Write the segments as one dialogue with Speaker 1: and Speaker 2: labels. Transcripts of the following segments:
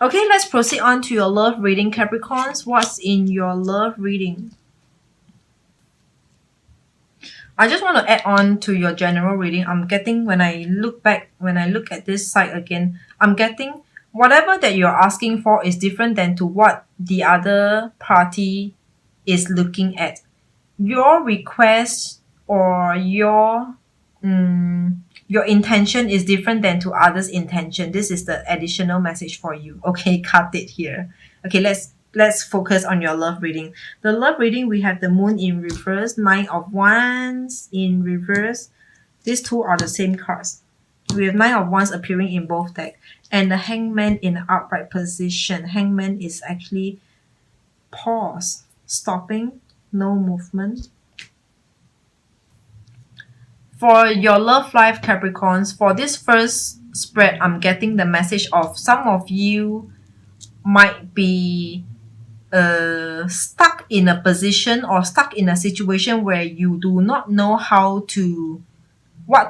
Speaker 1: Okay, let's proceed on to your love reading, Capricorns. What's in your love reading? I just want to add on to your general reading. I'm getting, when I look at this side again, I'm getting whatever that you're asking for is different than to what the other party is looking at. Your request or your intention is different than to others' intention. This is the additional message for you. Okay, cut it here. Okay, let's focus on your love reading. The love reading, we have the moon in reverse, Nine of Wands in reverse. These two are the same cards. We have Nine of Wands appearing in both decks, and the Hangman in the upright position. Hangman is actually pause, stopping, no movement. For your love life, Capricorns, for this first spread, I'm getting the message of some of you might be stuck in a position or stuck in a situation where you do not know how to how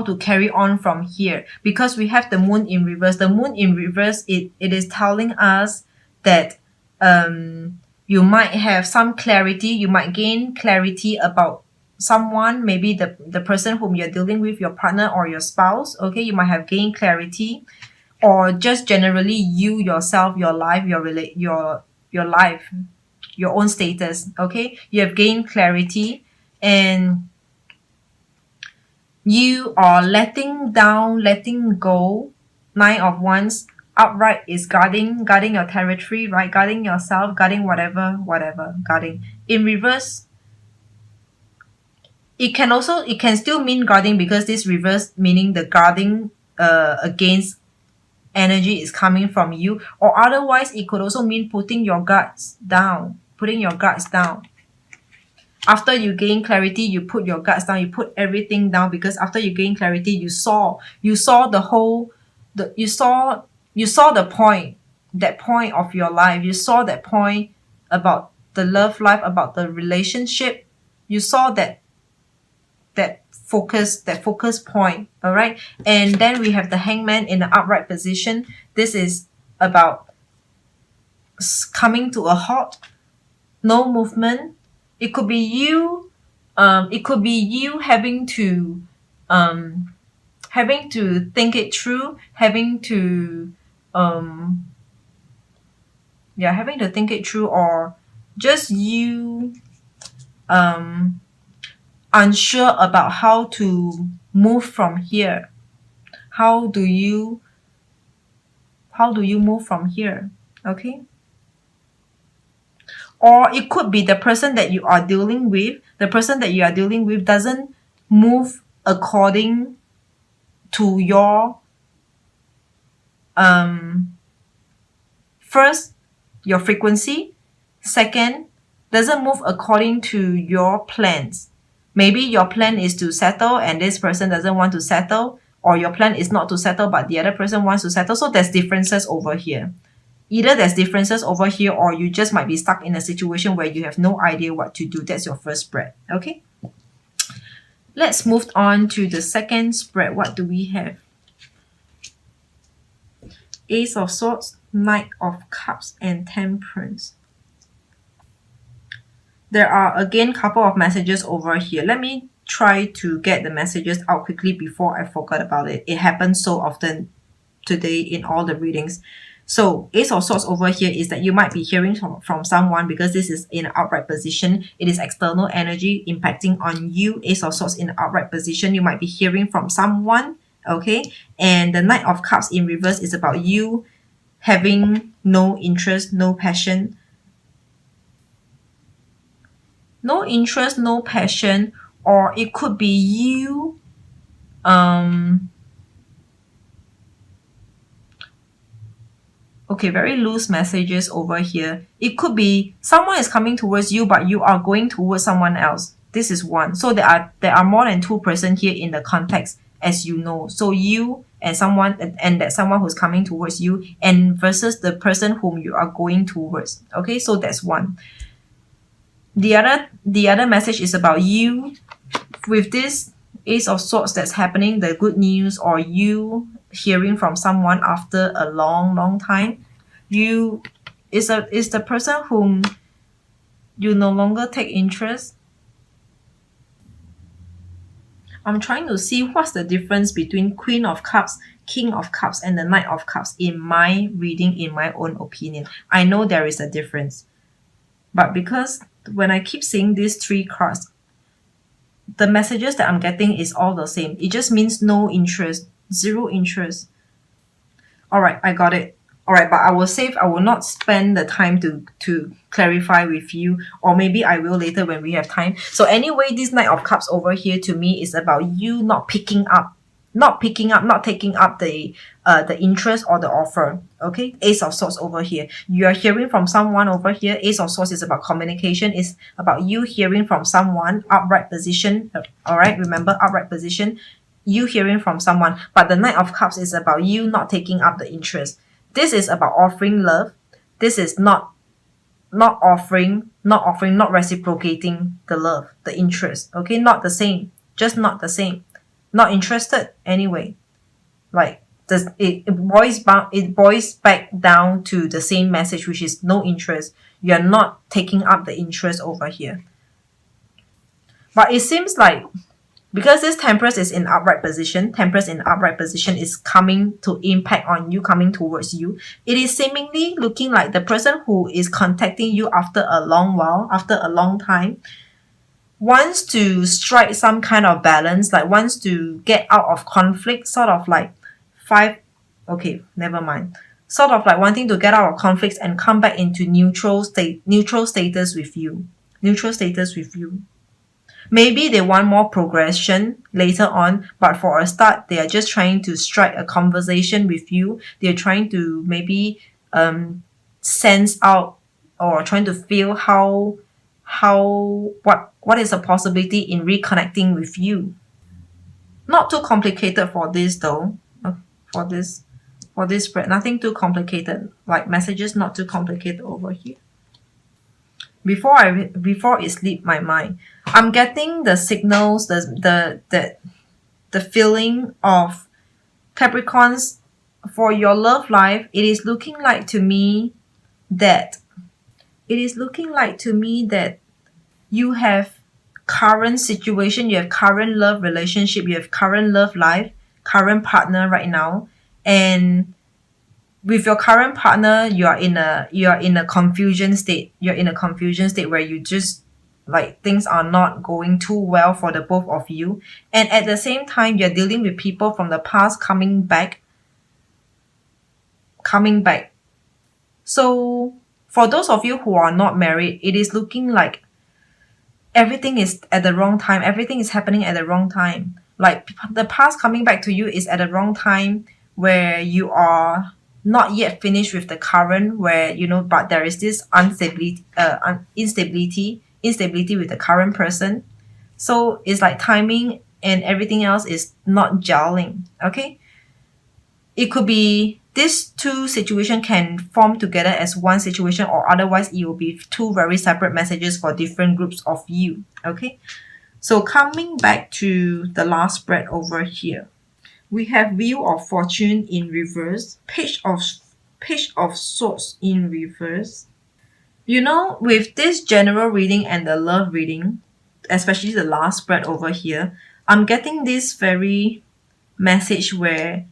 Speaker 1: to carry on from here, because we have the moon in reverse. The moon in reverse, it is telling us that you might have some clarity, you might gain clarity about someone, maybe the person whom you're dealing with, your partner or your spouse. Okay, you might have gained clarity, or just generally you yourself, your life, your life, your own status. Okay, you have gained clarity and you are letting down, letting go. Nine of Wands upright is guarding your territory, right? Guarding yourself, guarding whatever, guarding. In reverse, it can still mean guarding, because this reverse meaning the guarding against energy is coming from you, or otherwise it could also mean putting your guards down. After you gain clarity, you put your guards down, you put everything down, because after you gain clarity, you saw the whole, you saw the point, that point of your life. You saw that point about the love life, about the relationship. You saw that focus point. All right. And then we have the Hangman in the upright position. This is about coming to a halt, no movement. It could be you having to think it through, having to think it through, or just you unsure about how to move from here. How do you move from here? Okay. Or it could be the person that you are dealing with. The person that you are dealing with doesn't move according to your first, your frequency. Second, doesn't move according to your plans. Maybe your plan is to settle and this person doesn't want to settle, or your plan is not to settle but the other person wants to settle. So there's differences over here. Either there's differences over here, or you just might be stuck in a situation where you have no idea what to do. That's your first spread. Okay. Let's move on to the second spread. What do we have? Ace of Swords, Knight of Cups, and Temperance. There are again a couple of messages over here. Let me try to get the messages out quickly before I forget about it. It happens so often today in all the readings. So Ace of Swords over here is that you might be hearing from someone, because this is in an upright position. It is external energy impacting on you. Ace of Swords in an upright position. You might be hearing from someone. Okay. And the Knight of Cups in reverse is about you having no interest, no passion. No interest, no passion, or it could be you okay, very loose messages over here. It could be someone is coming towards you, but you are going towards someone else. This is one. So there are more than two persons here in the context, as you know. So you and someone, and that someone who's coming towards you, and versus the person whom you are going towards. Okay, so that's one. The other message is about you with this Ace of Swords that's happening, the good news, or you hearing from someone after a long time. You is the person whom you no longer take interest. I'm trying to see what's the difference between Queen of Cups, King of Cups, and the Knight of Cups in my reading, in my own opinion. I know there is a difference. But because when I keep seeing these three cards, the messages that I'm getting is all the same. It just means no interest, zero interest. All right, I got it. All right, but I will not spend the time to clarify with you, or maybe I will later when we have time. So anyway, this Knight of Cups over here to me is about you not taking up the interest or the offer. Okay, Ace of Swords over here. You are hearing from someone over here. Ace of Swords is about communication. Is about you hearing from someone. Upright position. All right, remember upright position. You hearing from someone. But the Knight of Cups is about you not taking up the interest. This is about offering love. This is not offering, not reciprocating the love, the interest. Okay, not the same. Just not the same. Not interested anyway. Like it boils back down to the same message, which is no interest. You're not taking up the interest over here. But it seems like because this Temperance is in upright position, Temperance in upright position is coming to impact on you, coming towards you. It is seemingly looking like the person who is contacting you after a long while, after a long time, wants to strike some kind of balance, like wants to get out of conflict, sort of like never mind. Sort of like wanting to get out of conflicts and come back into neutral status with you. Neutral status with you. Maybe they want more progression later on, but for a start, they are just trying to strike a conversation with you. They're trying to maybe sense out or trying to feel what is a possibility in reconnecting with you. Not too complicated for this though. For this spread, nothing too complicated. Like messages not too complicated over here. Before it slipped my mind, I'm getting the signals, the feeling of Capricorns for your love life. It is looking like to me that you have current situation, you have current love relationship, you have current love life, current partner right now, and with your current partner, you are in a confusion state. You're in a confusion state where you just like things are not going too well for the both of you, and at the same time, you're dealing with people from the past coming back. So for those of you who are not married, it is looking like everything is at the wrong time. Everything is happening at the wrong time. Like the past coming back to you is at the wrong time where you are not yet finished with the current, where but there is this instability with the current person. So it's like timing and everything else is not gelling. Okay, it could be these two situations can form together as one situation, or otherwise it will be two very separate messages for different groups of you. Okay, so coming back to the last spread over here, we have Wheel of Fortune in reverse, Page of Swords in reverse. With this general reading and the love reading, especially the last spread over here, I'm getting this very message where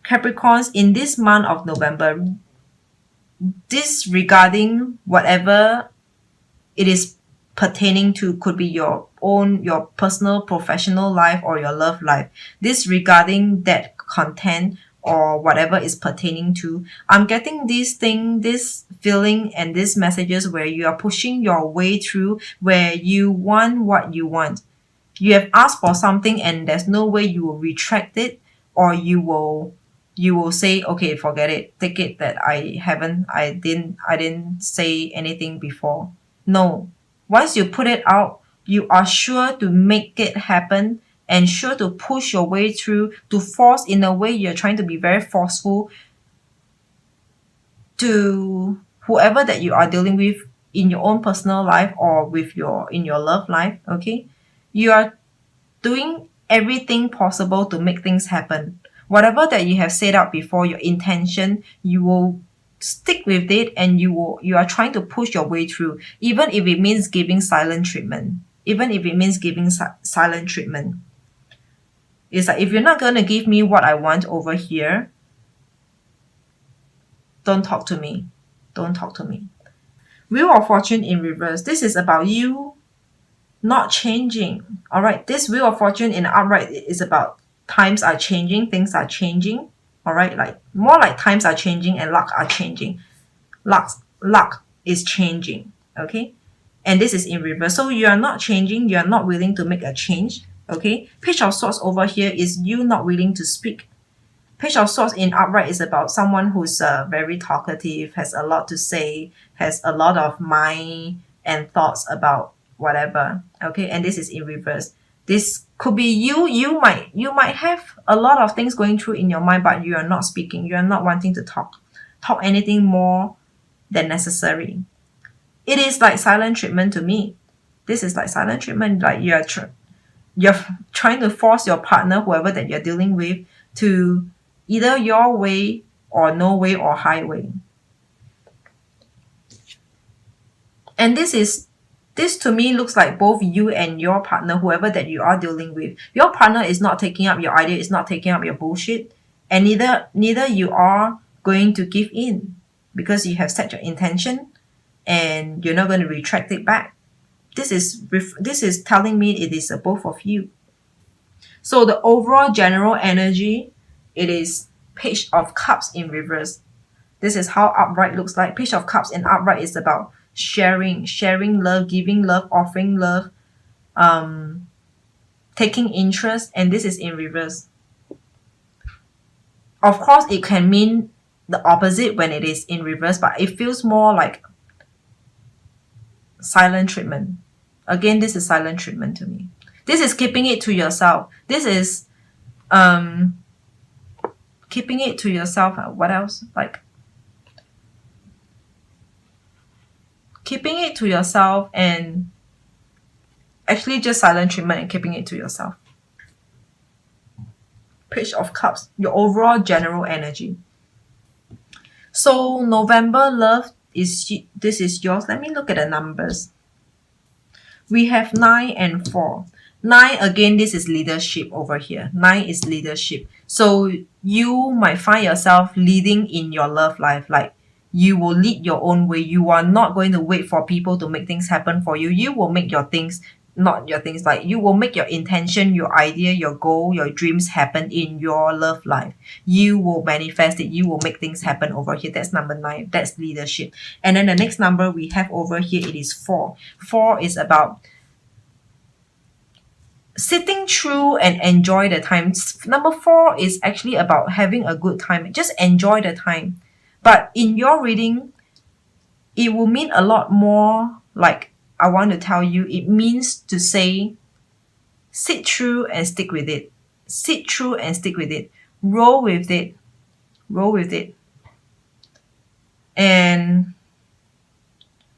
Speaker 1: Capricorns in this month of November, disregarding whatever it is pertaining to, could be your personal, professional life or your love life, disregarding that content or whatever is pertaining to, I'm getting this feeling and these messages where you are pushing your way through, where you want what you want. You have asked for something and there's no way you will retract it, or you will say, okay, forget it, take it that I didn't say anything before. No. Once you put it out, you are sure to make it happen and sure to push your way through, to force, in a way you're trying to be very forceful to whoever that you are dealing with in your own personal life or in your love life. Okay, you are doing everything possible to make things happen. whatever that you have set out before, your intention, you will stick with it, and you are trying to push your way through, even if it means giving silent treatment. Even if it means giving silent treatment. It's like, if you're not going to give me what I want over here, don't talk to me. Don't talk to me. Wheel of Fortune in reverse. This is about you not changing. All right. This Wheel of Fortune in upright is about times are changing, things are changing. All right. Like more like times are changing and luck are changing. Luck is changing. Okay. And this is in reverse. So you are not changing. You are not willing to make a change. Okay. Page of Swords over here is you not willing to speak. Page of Swords in upright is about someone who's very talkative, has a lot to say, has a lot of mind and thoughts about whatever. Okay, and this is in reverse. This could be you. You might have a lot of things going through in your mind, but you are not speaking. You are not wanting to talk anything more than necessary. It is like silent treatment to me. This is like silent treatment. Like you're trying to force your partner, whoever that you're dealing with, to either your way or no way or highway. And this to me looks like both you and your partner, whoever that you are dealing with. Your partner is not taking up your idea, is not taking up your bullshit, and neither you are going to give in, because you have set your intention and you're not going to retract it back. This is telling me it is both of you. So the overall general energy, it is Page of Cups in reverse. This is how upright looks like. Page of Cups in upright is about sharing love, giving love, offering love, taking interest, and this is in reverse. Of course, it can mean the opposite when it is in reverse, but it feels more like silent treatment. Again, this is silent treatment to me. This is keeping it to yourself. This is keeping it to yourself. What else? Like keeping it to yourself and actually just silent treatment and keeping it to yourself. Page of Cups, your overall general energy. So November love this is yours. Let me look at the numbers. We have 9 and 4. 9, again, this is leadership over here. 9 is leadership. So you might find yourself leading in your love life. Like you will lead your own way. You are not going to wait for people to make things happen for you. You will make your things, not your things, like you will make your intention, your idea, your goal, your dreams happen in your love life. You will manifest it. You will make things happen over here. That's number 9. That's leadership. And then the next number we have over here, it is 4. 4 is about sitting through and enjoy the time. Number 4 is actually about having a good time. Just enjoy the time. But in your reading, it will mean a lot more. Like I want to tell you, it means to say, sit through and stick with it. Sit through and stick with it. Roll with it. Roll with it. And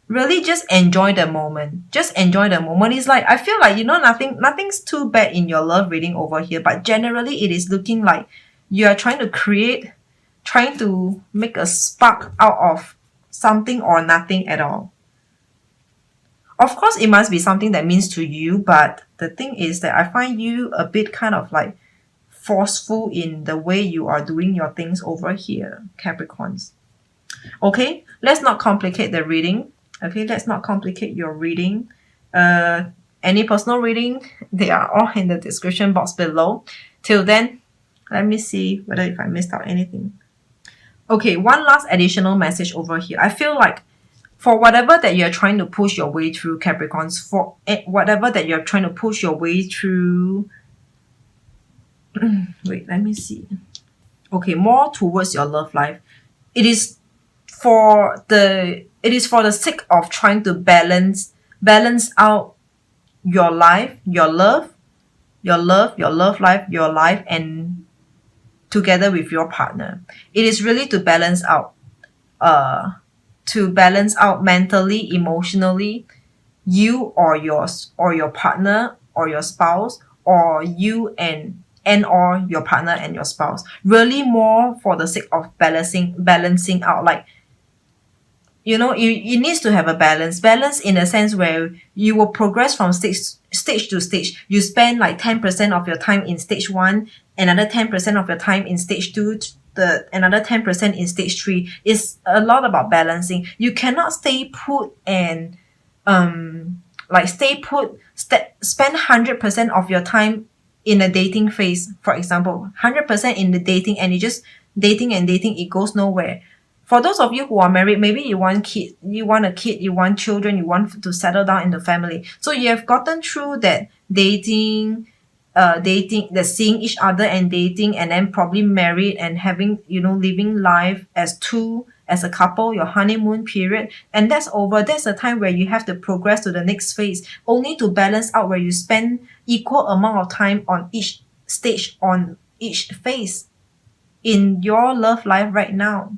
Speaker 1: really just enjoy the moment. Just enjoy the moment. It's like, I feel like, nothing's too bad in your love reading over here, but generally it is looking like you are trying to make a spark out of something or nothing at all. Of course, it must be something that means to you, but the thing is that I find you a bit kind of like forceful in the way you are doing your things over here, Capricorns. Okay, let's not complicate the reading. Okay, let's not complicate your reading. Any personal reading, they are all in the description box below. Till then, let me see whether if I missed out anything. Okay, one last additional message over here. I feel like for whatever that you're trying to push your way through, Capricorns, for whatever that you're trying to push your way through, wait, let me see. Okay, more towards your love life. It is for the sake of trying to balance out your life, your love life, your life, and together with your partner. It is really to balance out mentally, emotionally, you or your partner or your spouse, or you and and or your partner and your spouse. Really more for the sake of balancing out. Like, you know, it needs to have a balance in a sense where you will progress from stage to stage. You spend like 10% of your time in stage 1, another 10% of your time in stage 2, another 10% in stage 3. It's a lot about balancing. You cannot stay put and spend 100% of your time in a dating phase, for example, 100% in the dating, and you just dating and dating, it goes nowhere. For those of you who are married, maybe you want a kid, you want children, you want to settle down in the family. So you have gotten through that dating, the seeing each other and dating, and then probably married and having, you know, living life as a couple, your honeymoon period, and that's over. That's the time where you have to progress to the next phase, only to balance out where you spend equal amount of time on each stage, on each phase in your love life right now.